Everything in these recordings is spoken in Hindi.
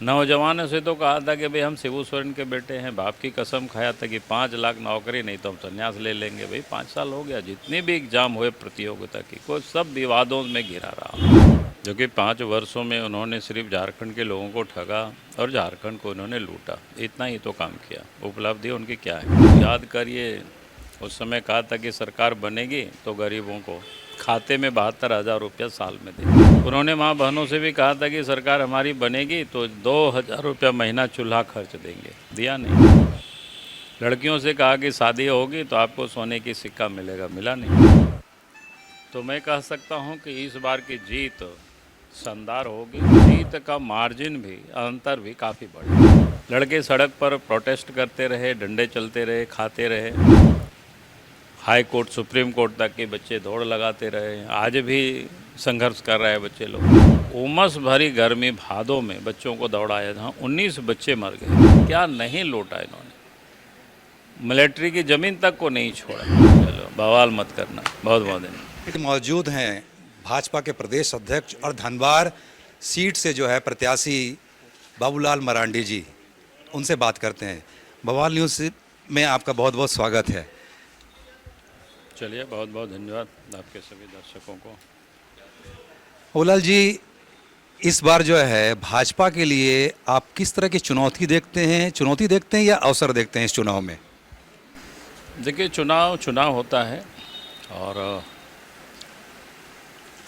नौजवानों से तो कहा था कि भाई हम शिबू सोरेन के बेटे हैं, बाप की कसम खाया था कि 5 लाख नौकरी, नहीं तो हम संन्यास ले लेंगे। भाई 5 साल हो गया, जितने भी एग्जाम हुए प्रतियोगिता की, कोई सब विवादों में घिरा रहा। जो कि 5 वर्षों में उन्होंने सिर्फ झारखंड के लोगों को ठगा और झारखंड को उन्होंने लूटा, इतना ही तो काम किया। उपलब्धि उनकी क्या है? याद करिए, उस समय कहा था कि सरकार बनेगी तो गरीबों को खाते में 72,000 रुपया साल में देंगे। उन्होंने माँ बहनों से भी कहा था कि सरकार हमारी बनेगी तो 2,000 रुपया महीना चूल्हा खर्च देंगे, दिया नहीं। लड़कियों से कहा कि शादी होगी तो आपको सोने की सिक्का मिलेगा, मिला नहीं। तो मैं कह सकता हूँ कि इस बार की जीत शानदार होगी। जीत का मार्जिन भी, अंतर भी काफ़ी बड़ा। लड़के सड़क पर प्रोटेस्ट करते रहे, डंडे चलते रहे, खाते रहे, हाई कोर्ट सुप्रीम कोर्ट तक के बच्चे दौड़ लगाते रहे। आज भी संघर्ष कर रहे हैं बच्चे लोग। उमस भरी गर्मी भादों में बच्चों को दौड़ाया था, 19 बच्चे मर गए। क्या नहीं लूटा इन्होंने, मिलिट्री की ज़मीन तक को नहीं छोड़ा। चलो बवाल मत करना, बहुत बहुत धन्यवाद। मौजूद हैं भाजपा के प्रदेश अध्यक्ष और धनबाद सीट से जो है प्रत्याशी बाबूलाल मरांडी जी, उनसे बात करते हैं। बवाल न्यूज़ में आपका बहुत बहुत स्वागत है। चलिए, बहुत बहुत धन्यवाद आपके सभी दर्शकों को। बाबूलाल जी, इस बार जो है भाजपा के लिए आप किस तरह की चुनौती देखते हैं या अवसर देखते हैं इस चुनाव में? देखिए, चुनाव होता है और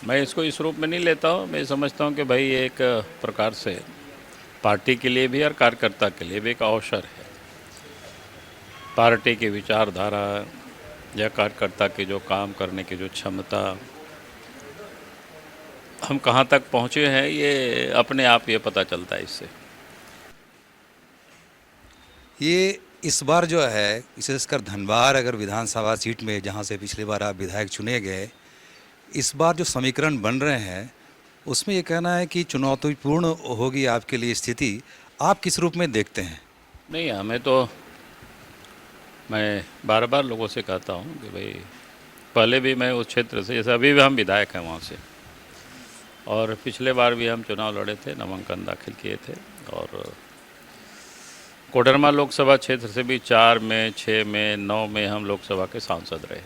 मैं इसको इस रूप में नहीं लेता हूँ। मैं समझता हूँ कि भाई एक प्रकार से पार्टी के लिए भी और कार्यकर्ता के लिए भी एक अवसर है। पार्टी की विचारधारा या कार्यकर्ता की जो काम करने की जो क्षमता, हम कहाँ तक पहुँचे हैं, ये अपने आप ये पता चलता है इससे। ये इस बार जो है विशेषकर धनबाद अगर विधानसभा सीट में, जहाँ से पिछली बार आप विधायक चुने गए, इस बार जो समीकरण बन रहे हैं उसमें ये कहना है कि चुनौतीपूर्ण होगी आपके लिए स्थिति। आप किस रूप में देखते हैं? नहीं, मैं बार बार लोगों से कहता हूँ कि भाई पहले भी मैं उस क्षेत्र से, जैसे अभी भी हम विधायक हैं वहाँ से, और पिछले बार भी हम चुनाव लड़े थे, नामांकन दाखिल किए थे, और कोडरमा लोकसभा क्षेत्र से भी 4 में, 6 में, 9 में हम लोकसभा के सांसद रहे।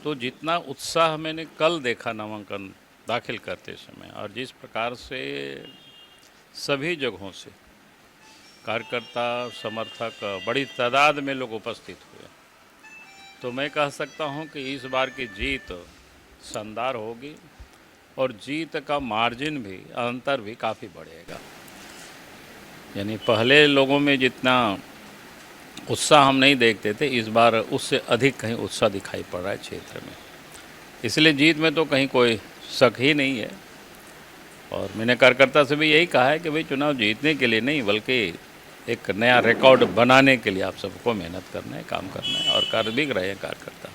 तो जितना उत्साह मैंने कल देखा नामांकन दाखिल करते समय, और जिस प्रकार से सभी जगहों से कार्यकर्ता, समर्थक, बड़ी तादाद में लोग उपस्थित हुए, तो मैं कह सकता हूं कि इस बार की जीत शानदार होगी और जीत का मार्जिन भी, अंतर भी काफ़ी बढ़ेगा। यानी पहले लोगों में जितना उत्साह हम नहीं देखते थे, इस बार उससे अधिक कहीं उत्साह दिखाई पड़ रहा है क्षेत्र में। इसलिए जीत में तो कहीं कोई शक ही नहीं है। और मैंने कार्यकर्ता से भी यही कहा है कि भाई चुनाव जीतने के लिए नहीं, बल्कि एक नया रिकॉर्ड बनाने के लिए आप सबको मेहनत करना है, काम करना है, और कर भी रहे हैं कार्यकर्ता।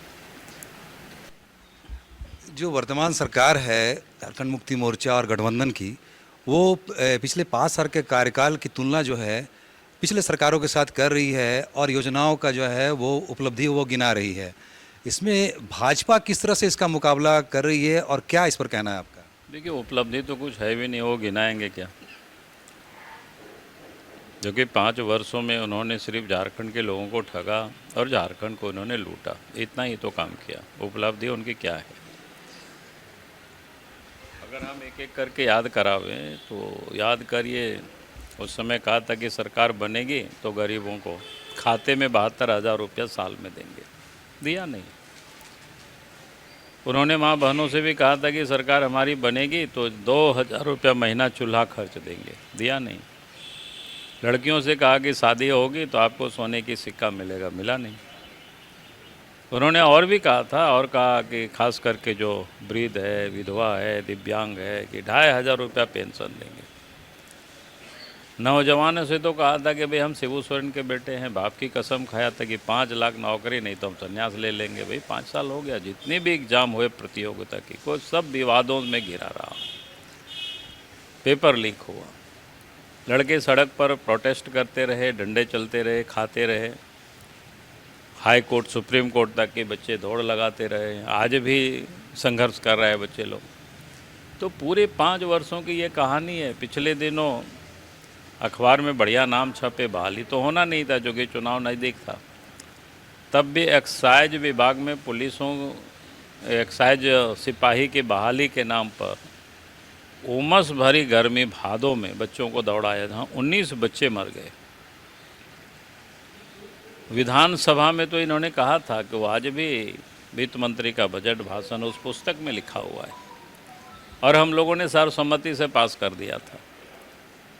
जो वर्तमान सरकार है झारखंड मुक्ति मोर्चा और गठबंधन की, वो पिछले 5 साल के कार्यकाल की तुलना जो है पिछले सरकारों के साथ कर रही है और योजनाओं का जो है वो उपलब्धि वो गिना रही है। इसमें भाजपा किस तरह से इसका मुकाबला कर रही है और क्या इस पर कहना है आपका? देखिए, उपलब्धि तो कुछ है भी नहीं, वो गिनाएंगे क्या? जो कि 5 वर्षों में उन्होंने सिर्फ झारखंड के लोगों को ठगा और झारखंड को उन्होंने लूटा, इतना ही तो काम किया। उपलब्धि उनकी क्या है? अगर हम एक एक करके याद करावें तो याद करिए, उस समय कहा था कि सरकार बनेगी तो गरीबों को खाते में 72,000 रुपया साल में देंगे, दिया नहीं। उन्होंने माँ बहनों से भी कहा था कि सरकार हमारी बनेगी तो 2,000 रुपया महीना चूल्हा खर्च देंगे, दिया नहीं। लड़कियों से कहा कि शादी होगी तो आपको सोने की सिक्का मिलेगा, मिला नहीं। उन्होंने और भी कहा था, और कहा कि खास करके जो वृद्ध है, विधवा है, दिव्यांग है, कि 2,500 रुपया पेंशन देंगे। नौजवानों से तो कहा था कि भाई हम शिबू सोरेन के बेटे हैं, बाप की कसम खाया था कि 5 लाख नौकरी, नहीं तो हम संन्यास ले लेंगे। भाई 5 साल हो गया, जितने भी एग्जाम हुए प्रतियोगिता की, कोई सब विवादों में घिरा रहा। पेपर लीक हुआ, लड़के सड़क पर प्रोटेस्ट करते रहे, डंडे चलते रहे, खाते रहे, हाई कोर्ट सुप्रीम कोर्ट तक के बच्चे दौड़ लगाते रहे। आज भी संघर्ष कर रहे हैं बच्चे लोग। तो पूरे 5 वर्षों की ये कहानी है। पिछले दिनों अखबार में बढ़िया नाम छपे, बहाली तो होना नहीं था क्योंकि चुनाव नज़दीक था। तब भी एक्साइज विभाग में पुलिसों, एक्साइज सिपाही की बहाली के नाम पर उमस भरी गर्मी भादों में बच्चों को दौड़ाया, जहाँ 19 बच्चे मर गए। विधानसभा में तो इन्होंने कहा था कि वो आज भी वित्त मंत्री का बजट भाषण उस पुस्तक में लिखा हुआ है और हम लोगों ने सर्वसम्मति से पास कर दिया था।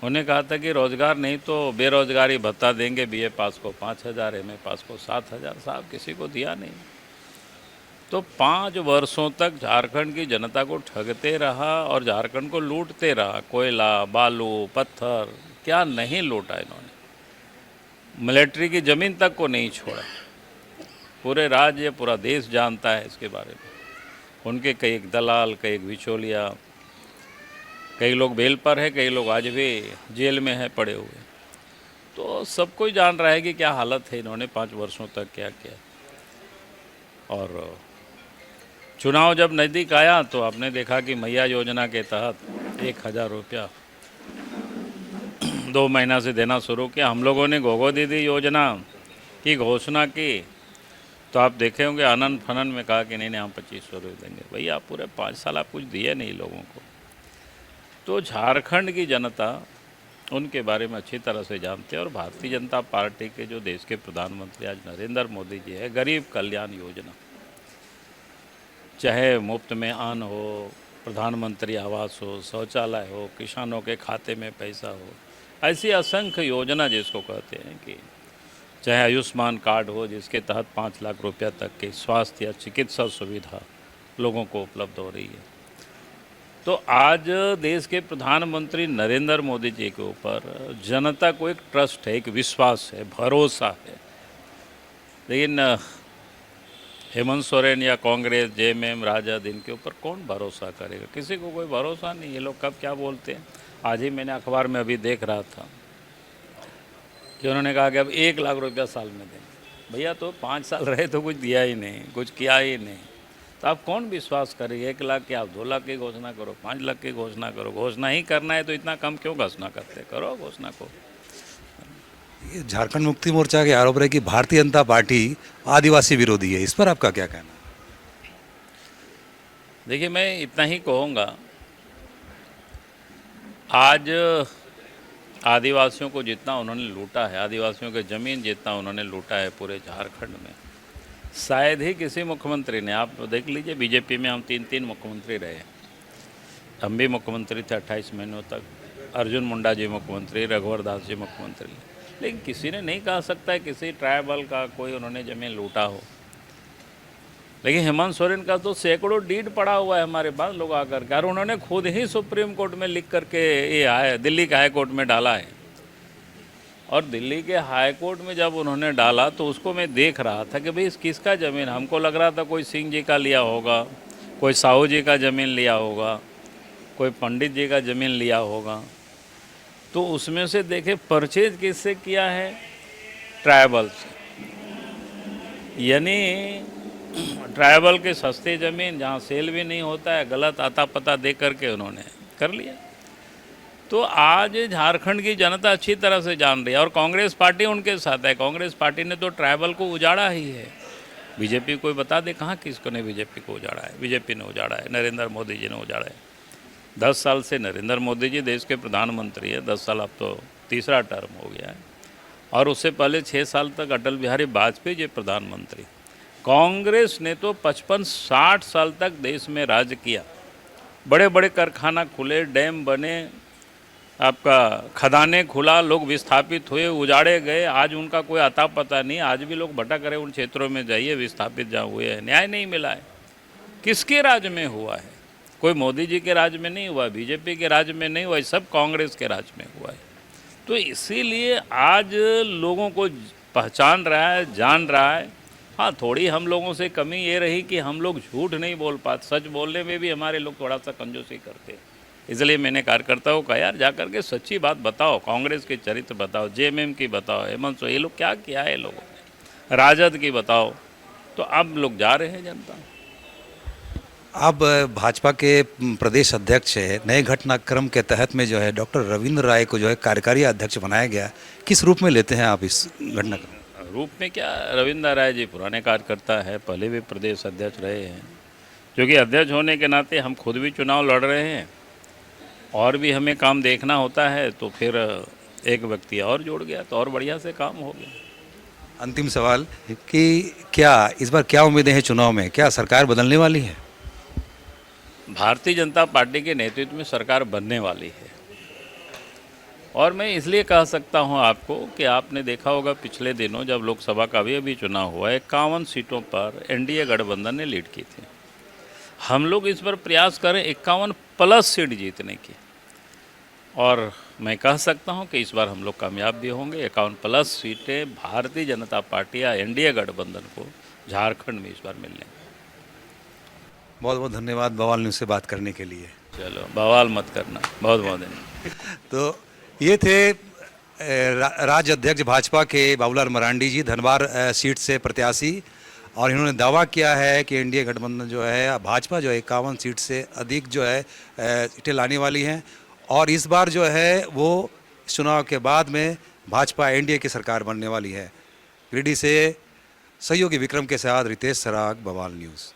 उन्हें कहा था कि रोज़गार नहीं तो बेरोजगारी भत्ता देंगे, बीए पास को 5,000, एमए पास को 7,000। साहब किसी को दिया नहीं। तो 5 वर्षों तक झारखंड की जनता को ठगते रहा और झारखंड को लूटते रहा। कोयला, बालू, पत्थर, क्या नहीं लूटा इन्होंने। मिलिट्री की ज़मीन तक को नहीं छोड़ा। पूरे राज्य, पूरा देश जानता है इसके बारे में। उनके कई एक दलाल, कई एक बिचौलिया, कई लोग बेल पर है, कई लोग आज भी जेल में है पड़े हुए। तो सब कोई जान रहा है कि क्या हालत है, इन्होंने 5 वर्षों तक क्या किया। और चुनाव जब नज़दीक आया तो आपने देखा कि मैया योजना के तहत 1,000 रुपया 2 महीना से देना शुरू किया। हम लोगों ने गोगो दीदी योजना की घोषणा की तो आप देखे होंगे आनंद फनन में कहा कि नहीं हम 2500 रुपये देंगे। भैया पूरे 5 साल आप कुछ दिए नहीं लोगों को। तो झारखंड की जनता उनके बारे में अच्छी तरह से जानते हैं। और भारतीय जनता पार्टी के जो देश के प्रधानमंत्री आज नरेंद्र मोदी जी है, गरीब कल्याण योजना, चाहे मुफ्त में अन्न हो, प्रधानमंत्री आवास हो, शौचालय हो, किसानों के खाते में पैसा हो, ऐसी असंख्य योजना जिसको कहते हैं कि चाहे आयुष्मान कार्ड हो जिसके तहत 5 लाख रुपया तक की स्वास्थ्य या चिकित्सा सुविधा लोगों को उपलब्ध हो रही है। तो आज देश के प्रधानमंत्री नरेंद्र मोदी जी के ऊपर जनता को एक ट्रस्ट है, एक विश्वास है, भरोसा है। लेकिन हेमंत सोरेन या कांग्रेस, जेएमएम, राजद, इनके ऊपर कौन भरोसा करेगा? किसी को कोई भरोसा नहीं। ये लोग कब क्या बोलते हैं। आज ही मैंने अखबार में अभी देख रहा था कि उन्होंने कहा कि अब 1 लाख रुपया साल में देंगे। भैया तो 5 साल रहे तो कुछ दिया ही नहीं, कुछ किया ही नहीं। तो आप कौन विश्वास करेंगे? 1 लाख की आप 2 लाख की घोषणा करो, 5 लाख की घोषणा करो। घोषणा ही करना है तो इतना कम क्यों घोषणा करते? करो घोषणा को। ये झारखंड मुक्ति मोर्चा के आरोप रहे कि भारतीय जनता पार्टी आदिवासी विरोधी है, इस पर आपका क्या कहना है? देखिए, मैं इतना ही कहूँगा, आज आदिवासियों को जितना उन्होंने लूटा है, आदिवासियों के ज़मीन जितना उन्होंने लूटा है पूरे झारखंड में, शायद ही किसी मुख्यमंत्री ने। आप देख लीजिए, बीजेपी में हम 3 मुख्यमंत्री रहे। हम भी मुख्यमंत्री थे 28 महीनों तक। अर्जुन मुंडा जी मुख्यमंत्री, रघुवर दास जी मुख्यमंत्री। लेकिन किसी ने नहीं कहा सकता है किसी ट्राइबल का कोई उन्होंने ज़मीन लूटा हो। लेकिन हेमंत सोरेन का तो सैकड़ों डीड पड़ा हुआ है हमारे पास, लोग आकर के, और उन्होंने खुद ही सुप्रीम कोर्ट में लिख करके ये आए, दिल्ली के हाई कोर्ट में डाला है। और दिल्ली के हाई कोर्ट में जब उन्होंने डाला तो उसको मैं देख रहा था कि भाई किसका ज़मीन। हमको लग रहा था कोई सिंह जी का लिया होगा, कोई साहू जी का ज़मीन लिया होगा, कोई पंडित जी का ज़मीन लिया होगा। तो उसमें से देखे परचेज किससे किया है? ट्राइबल से। यानी ट्राइबल के सस्ते ज़मीन जहाँ सेल भी नहीं होता है, गलत आता पता दे करके उन्होंने कर लिया। तो आज झारखंड की जनता अच्छी तरह से जान रही है और कांग्रेस पार्टी उनके साथ है। कांग्रेस पार्टी ने तो ट्राइबल को उजाड़ा ही है। बीजेपी कोई बता दे कहाँ किसको ने बीजेपी को उजाड़ा है? बीजेपी ने उजाड़ा है, नरेंद्र मोदी जी ने उजाड़ा है। 10 साल से नरेंद्र मोदी जी देश के प्रधानमंत्री है। 10 साल अब तो तीसरा टर्म हो गया है। और उससे पहले 6 साल तक अटल बिहारी वाजपेयी जी प्रधानमंत्री। कांग्रेस ने तो 55-60 साल तक देश में राज किया। बड़े बड़े कारखाना खुले, डैम बने, आपका खदाने खुला, लोग विस्थापित हुए, उजाड़े गए। आज उनका कोई अता पता नहीं। आज भी लोग भटक रहे उन क्षेत्रों में। जाइए विस्थापित जहाँ हुए हैं, न्याय नहीं मिला है। किसके राज में हुआ है? कोई मोदी जी के राज में नहीं हुआ, बीजेपी के राज में नहीं हुआ, सब कांग्रेस के राज में हुआ है। तो इसीलिए आज लोगों को पहचान रहा है, जान रहा है। हाँ, थोड़ी हम लोगों से कमी ये रही कि हम लोग झूठ नहीं बोल पाते। सच बोलने में भी हमारे लोग थोड़ा सा कंजूसी करते हैं। इसलिए मैंने कार्यकर्ताओं को कहा, यार जा करके सच्ची बात बताओ, कांग्रेस के चरित्र बताओ, जेएमएम की बताओ, हेमंत सोरेन, ये लोग क्या किया है लोगों ने, राजद की बताओ। तो अब लोग जा रहे हैं जनता। अब भाजपा के प्रदेश अध्यक्ष है, नए घटनाक्रम के तहत में जो है डॉक्टर रविंद्र राय को जो है कार्यकारी अध्यक्ष बनाया गया। किस रूप में लेते हैं आप इस घटनाक्रम? रूप में क्या, रविंद्र राय जी पुराने कार्यकर्ता है, पहले भी प्रदेश अध्यक्ष रहे हैं, क्योंकि अध्यक्ष होने के नाते हम खुद भी चुनाव लड़ रहे हैं और भी हमें काम देखना होता है, तो फिर एक व्यक्ति और जुड़ गया तो और बढ़िया से काम हो गया। अंतिम सवाल कि क्या इस बार क्या उम्मीदें हैं चुनाव में, क्या सरकार बदलने वाली है? भारतीय जनता पार्टी के नेतृत्व में सरकार बनने वाली है। और मैं इसलिए कह सकता हूं आपको कि आपने देखा होगा पिछले दिनों जब लोकसभा का भी अभी चुनाव हुआ, 51 सीटों पर एनडीए गठबंधन ने लीड की थी। हम लोग इस बार प्रयास करें 51 प्लस सीट जीतने की, और मैं कह सकता हूं कि इस बार हम लोग कामयाब भी होंगे। 51 प्लस सीटें भारतीय जनता पार्टी या एनडीए गठबंधन को झारखंड में इस बार मिलने। बहुत बहुत धन्यवाद बवाल न्यूज़ से बात करने के लिए। चलो बवाल मत करना, बहुत बहुत धन्यवाद। तो ये थे राज्य अध्यक्ष भाजपा के बाबूलाल मरांडी जी, धनबाद सीट से प्रत्याशी, और इन्होंने दावा किया है कि एनडीए गठबंधन जो है, भाजपा जो है 51 सीट से अधिक जो है सीटें लाने वाली हैं, और इस बार जो है वो चुनाव के बाद में भाजपा एनडीए की सरकार बनने वाली है। गिरिडीह से सहयोगी विक्रम के साथ रितेश सराग, बवाल न्यूज़।